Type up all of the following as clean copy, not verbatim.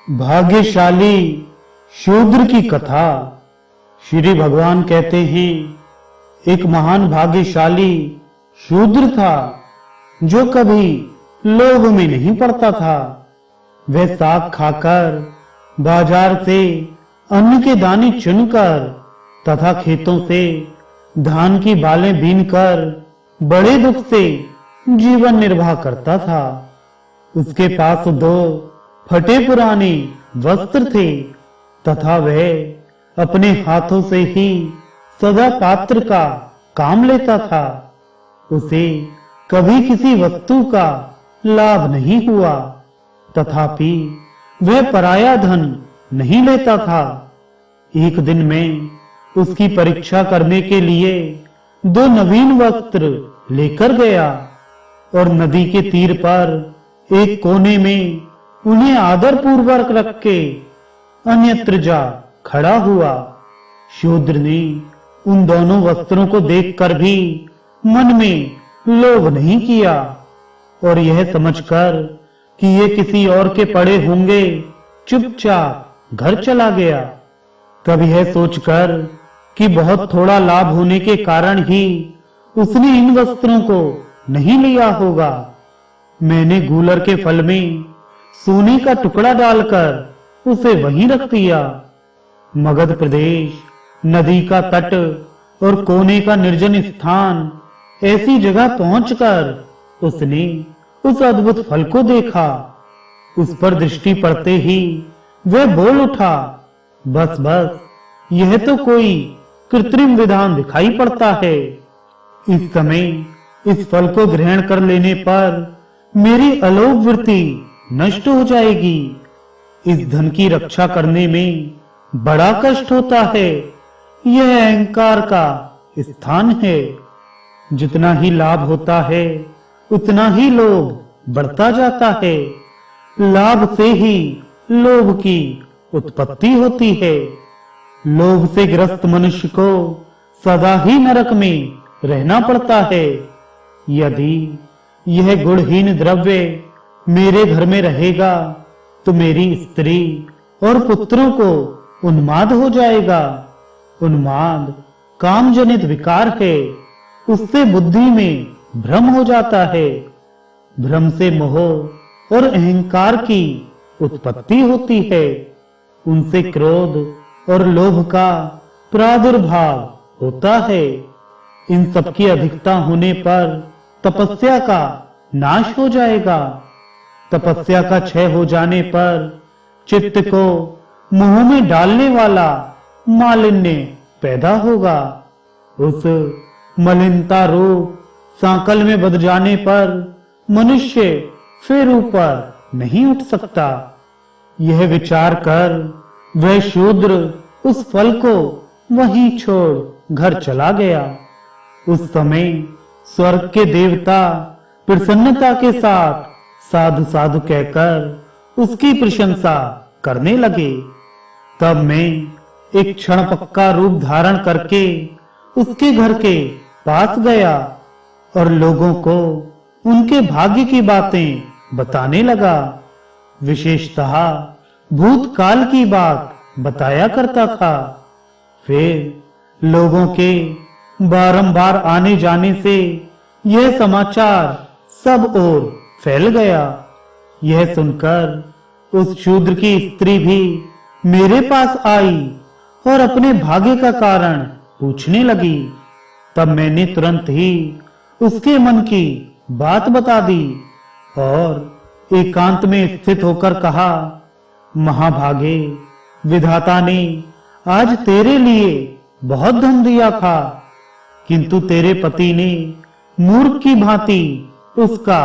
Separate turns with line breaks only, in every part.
भाग्यशाली शूद्र की कथा। श्री भगवान कहते हैं, एक महान भाग्यशाली शूद्र था जो कभी लोभ में नहीं पड़ता था। वह साग खाकर, बाजार से अन्न के दाने चुनकर तथा खेतों से धान की बालें बीनकर बड़े दुख से जीवन निर्वाह करता था। उसके पास 2 फटे पुराने वस्त्र थे तथा वह अपने हाथों से ही सदा पात्र का काम लेता था। उसे कभी किसी वस्तु का लाभ नहीं हुआ, तथापि वह पराया धन नहीं लेता था। एक दिन में उसकी परीक्षा करने के लिए 2 नवीन वस्त्र लेकर गया और नदी के तीर पर एक कोने में उन्हें आदर पूर्वक रख के अन्यत्र जा खड़ा हुआ। शूद्र ने उन दोनों वस्त्रों को देखकर भी मन में लोभ नहीं किया और यह समझकर कि ये किसी और के पड़े होंगे, चुपचाप घर चला गया। तब यह सोचकर कि बहुत थोड़ा लाभ होने के कारण ही उसने इन वस्त्रों को नहीं लिया होगा, मैंने गूलर के फल में सोने का टुकड़ा डालकर उसे वहीं रख दिया। मगध प्रदेश, नदी का तट और कोने का निर्जन स्थान, ऐसी जगह पहुंचकर उसने उस अद्भुत फल को देखा। उस पर दृष्टि पड़ते ही वह बोल उठा, बस बस, यह तो कोई कृत्रिम विधान दिखाई पड़ता है। इस समय इस फल को ग्रहण कर लेने पर मेरी अलोक वृत्ति नष्ट हो जाएगी। इस धन की रक्षा करने में बड़ा कष्ट होता है। यह अहंकार का स्थान है। जितना ही लाभ होता है उतना ही लोभ बढ़ता जाता है। लाभ से ही लोभ की उत्पत्ति होती है। लोभ से ग्रस्त मनुष्य को सदा ही नरक में रहना पड़ता है। यदि यह गुणहीन द्रव्य मेरे घर में रहेगा तो मेरी स्त्री और पुत्रों को उन्माद हो जाएगा। उन्माद काम जनित विकार है। उससे बुद्धि में भ्रम हो जाता है। भ्रम से मोह और अहंकार की उत्पत्ति होती है। उनसे क्रोध और लोभ का प्रादुर्भाव होता है। इन सब की अधिकता होने पर तपस्या का नाश हो जाएगा। तपस्या का क्षय हो जाने पर चित्त को मुंह में डालने वाला मालिन्य पैदा होगा। उस मलिनता रूप सांकल में बंध जाने पर मनुष्य फिर ऊपर नहीं उठ सकता। यह विचार कर वह शूद्र उस फल को वहीं छोड़ घर चला गया। उस समय स्वर्ग के देवता प्रसन्नता के साथ साधु साधु कहकर उसकी प्रशंसा करने लगे। तब मैं एक क्षण पक्का रूप धारण करके उसके घर के पास गया और लोगों को उनके भाग्य की बातें बताने लगा। विशेषतः भूतकाल की बात बताया करता था। फिर लोगों के बारंबार आने जाने से यह समाचार सब ओर फैल गया। यह सुनकर उस शूद्र की स्त्री भी मेरे पास आई और अपने भाग्य का कारण पूछने लगी। तब मैंने तुरंत ही उसके मन की बात बता दी और एकांत में स्थित होकर कहा, महाभागे, विधाता ने आज तेरे लिए बहुत धन दिया था, किंतु तेरे पति ने मूर्ख की भांति उसका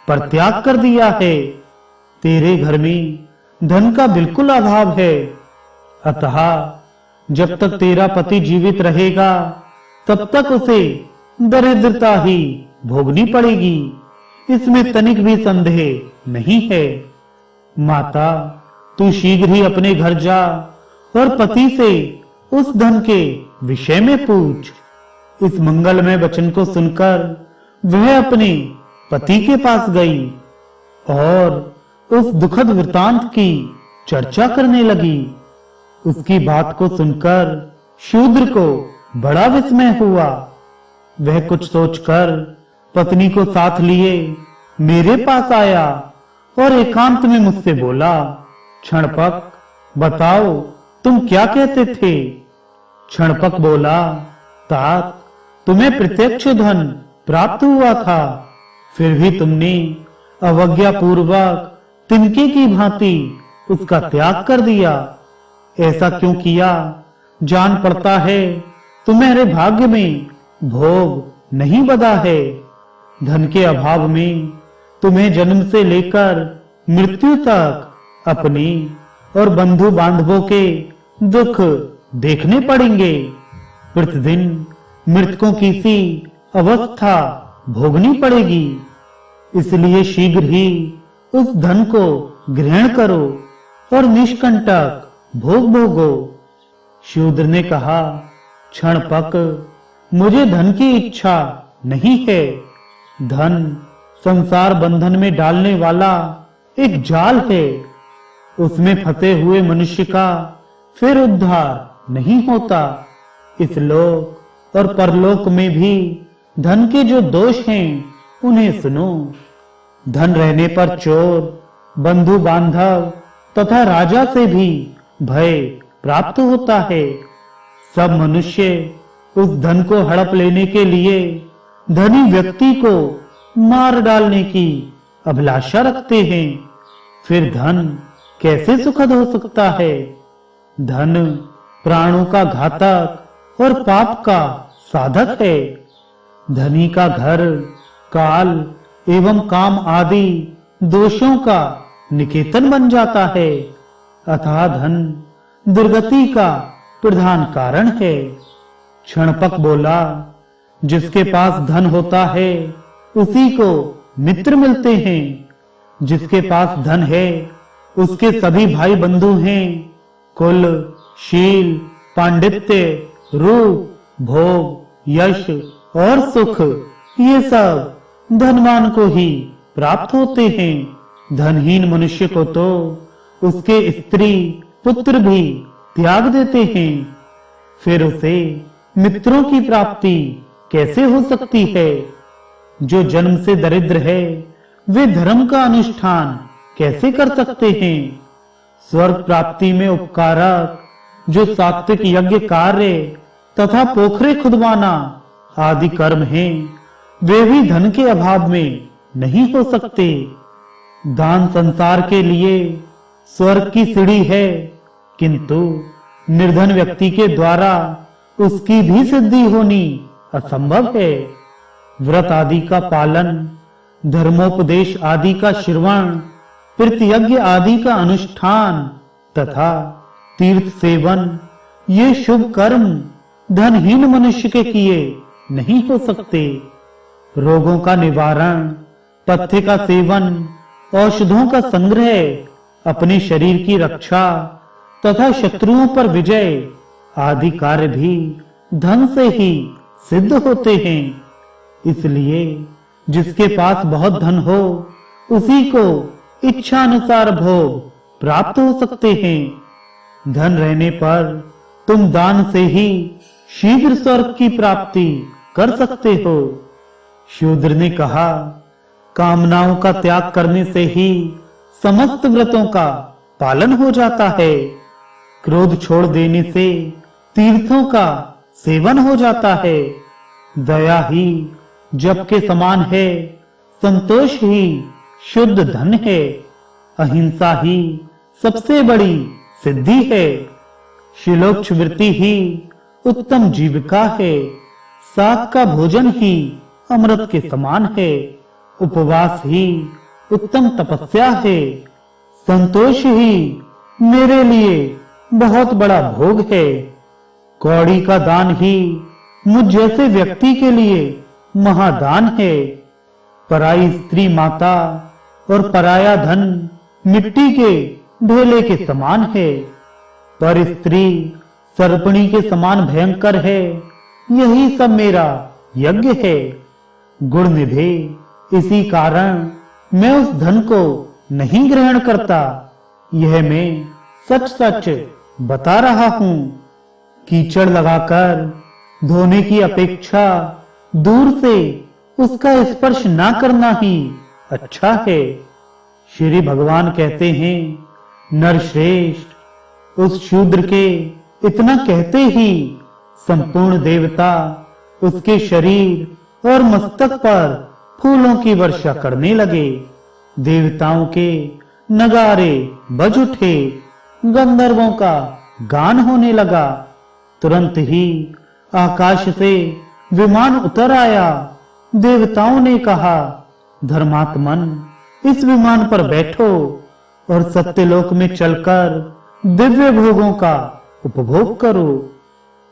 परित्याग कर दिया है। तेरे घर में धन का बिल्कुल अभाव है। अतः जब तक तेरा पति जीवित रहेगा तब तक उसे दरिद्रता ही भोगनी पड़ेगी। इसमें तनिक भी संदेह नहीं है। माता, तू शीघ्र ही अपने घर जा और पति से उस धन के विषय में पूछ। इस मंगलमय वचन को सुनकर वह अपने पति के पास गई और उस दुखद वृतांत की चर्चा करने लगी। उसकी बात को सुनकर शूद्र को बड़ा विस्मय हुआ। वह कुछ सोचकर पत्नी को साथ लिए मेरे पास आया और एकांत में मुझसे बोला, क्षणपक, बताओ तुम क्या कहते थे? क्षणपक बोला, तात, तुम्हें प्रत्यक्ष धन प्राप्त हुआ था, फिर भी तुमने अवज्ञा पूर्वक तिनके की भांति उसका त्याग कर दिया। ऐसा क्यों किया? जान पड़ता है तुम्हारे भाग्य में भोग नहीं बधा है। धन के अभाव में तुम्हें जन्म से लेकर मृत्यु तक अपने और बंधु बांधवों के दुख देखने पड़ेंगे। प्रतिदिन मृतकों की सी अवस्था भोगनी पड़ेगी। इसलिए शीघ्र ही उस धन को ग्रहण करो और निष्कंटक भोग भोगो। शूद्र ने कहा, क्षणपक, मुझे धन की इच्छा नहीं है। धन संसार बंधन में डालने वाला एक जाल है। उसमें फंसे हुए मनुष्य का फिर उद्धार नहीं होता। इस लोक और परलोक में भी धन के जो दोष हैं उन्हें सुनो। धन रहने पर चोर, बंधु बांधव तथा राजा से भी भय प्राप्त होता है। सब मनुष्य उस धन को हड़प लेने के लिए धनी व्यक्ति को मार डालने की अभिलाषा रखते हैं। फिर धन कैसे सुखद हो सकता है? धन प्राणों का घातक और पाप का साधक है। धनी का घर काल एवं काम आदि दोषों का निकेतन बन जाता है। अतः धन दुर्गति का प्रधान कारण है। क्षणपक बोला, जिसके पास धन होता है उसी को मित्र मिलते हैं। जिसके पास धन है उसके सभी भाई बंधु हैं। कुल, शील, पांडित्य, रूप, भोग, यश और सुख ये सब धनवान को ही प्राप्त होते हैं। धनहीन मनुष्य को तो उसके स्त्री पुत्र भी त्याग देते हैं। फिर उसे मित्रों की प्राप्ति कैसे हो सकती है? जो जन्म से दरिद्र है वे धर्म का अनुष्ठान कैसे कर सकते हैं? स्वर्ग प्राप्ति में उपकारक जो सात्विक यज्ञ कार्य तथा पोखरे खुदवाना आदि कर्म हैं, वे भी धन के अभाव में नहीं हो सकते। दान संसार के लिए स्वर्ग की सीढ़ी है, किंतु निर्धन व्यक्ति के द्वारा उसकी भी सिद्धि होनी असंभव है। व्रत आदि का पालन, धर्मोपदेश आदि का श्रवण, प्रीतियज्ञ आदि का अनुष्ठान तथा तीर्थ सेवन ये शुभ कर्म धनहीन मनुष्य के किए नहीं हो सकते। रोगों का निवारण, पथ्य का सेवन, औषधों का संग्रह, अपने शरीर की रक्षा तथा शत्रुओं पर विजय आदि कार्य भी धन से ही सिद्ध होते हैं। इसलिए जिसके पास बहुत धन हो उसी को इच्छा अनुसार भोग प्राप्त हो सकते हैं। धन रहने पर तुम दान से ही शीघ्र स्वर्ग की प्राप्ति कर सकते हो। शूद्र ने कहा, कामनाओं का त्याग करने से ही समस्त व्रतों का पालन हो जाता है। क्रोध छोड़ देने से तीर्थों का सेवन हो जाता है। दया ही जप के समान है। संतोष ही शुद्ध धन है। अहिंसा ही सबसे बड़ी सिद्धि है। शिलोक्ष वृत्ति ही उत्तम जीविका है। साग का भोजन ही अमृत के समान है। उपवास ही उत्तम तपस्या है। संतोष ही मेरे लिए बहुत बड़ा भोग है। कौड़ी का दान ही मुझ जैसे व्यक्ति के लिए महादान है। पराई स्त्री माता और पराया धन मिट्टी के ढेले के समान है। पर स्त्री सर्पणी के समान भयंकर है। यही सब मेरा यज्ञ है। गुण निभे, इसी कारण मैं उस धन को नहीं ग्रहण करता। यह मैं सच सच बता रहा हूं, कीचड़ लगाकर धोने की अपेक्षा दूर से उसका स्पर्श ना करना ही अच्छा है। श्री भगवान कहते हैं, नरश्रेष्ठ, उस शूद्र के इतना कहते ही संपूर्ण देवता उसके शरीर और मस्तक पर फूलों की वर्षा करने लगे। देवताओं के नगारे बज उठे, गंधर्वों का गान होने लगा। तुरंत ही आकाश से विमान उतर आया। देवताओं ने कहा, धर्मात्मन, इस विमान पर बैठो और सत्यलोक में चलकर दिव्य भोगों का उपभोग करो।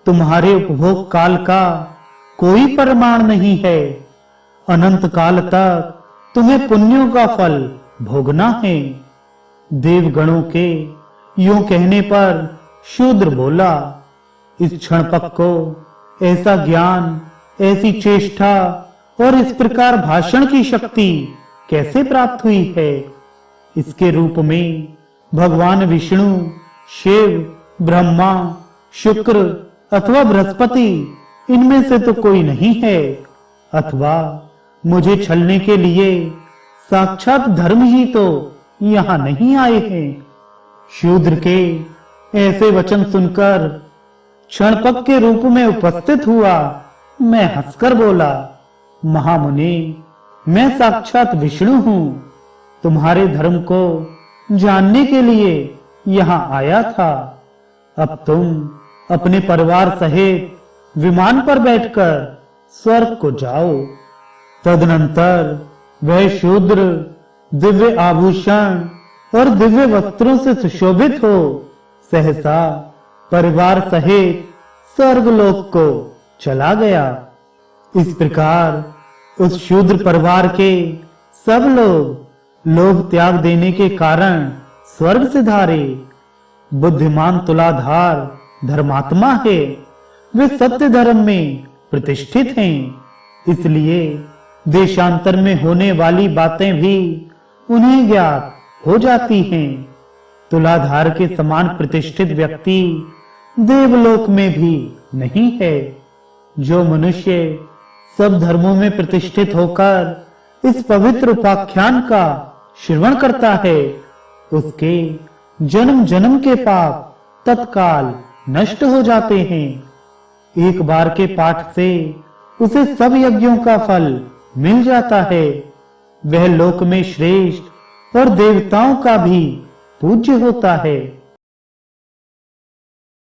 तुम्हारे उपभोग काल का कोई प्रमाण नहीं है। अनंत काल तक तुम्हें पुण्यों का फल भोगना है। देवगणों के यूं कहने पर शूद्र बोला, इस क्षणपक को ऐसा ज्ञान, ऐसी चेष्टा और इस प्रकार भाषण की शक्ति कैसे प्राप्त हुई है? इसके रूप में भगवान विष्णु, शिव, ब्रह्मा, शुक्र अथवा बृहस्पति, इनमें से तो कोई नहीं है। अथवा मुझे छलने के लिए साक्षात धर्म ही तो यहां नहीं आए हैं। शूद्र के ऐसे वचन सुनकर क्षणपक के रूप में उपस्थित हुआ मैं हंसकर बोला, महामुनि, मैं साक्षात विष्णु हूं। तुम्हारे धर्म को जानने के लिए यहां आया था। अब तुम अपने परिवार सहित विमान पर बैठकर स्वर्ग को जाओ। तदनंतर वह शूद्र दिव्य आभूषण और दिव्य वस्त्रों से सुशोभित हो सहसा परिवार सहित स्वर्गलोक को चला गया। इस प्रकार उस शूद्र परिवार के सब लोग लोभ त्याग देने के कारण स्वर्ग से धारे। बुद्धिमान तुलाधार धर्मात्मा है, वे सत्य धर्म में प्रतिष्ठित हैं, इसलिए देशांतर में होने वाली बातें भी उन्हें ज्ञात हो जाती हैं। तुलाधार के समान प्रतिष्ठित व्यक्ति देवलोक में भी नहीं है। जो मनुष्य सब धर्मों में प्रतिष्ठित होकर इस पवित्र उपाख्यान का श्रवण करता है, उसके जन्म जन्म के पाप तत्काल नष्ट हो जाते हैं। एक बार के पाठ से उसे सब यज्ञों का फल मिल जाता है। वह लोक में श्रेष्ठ और देवताओं का भी पूज्य होता है।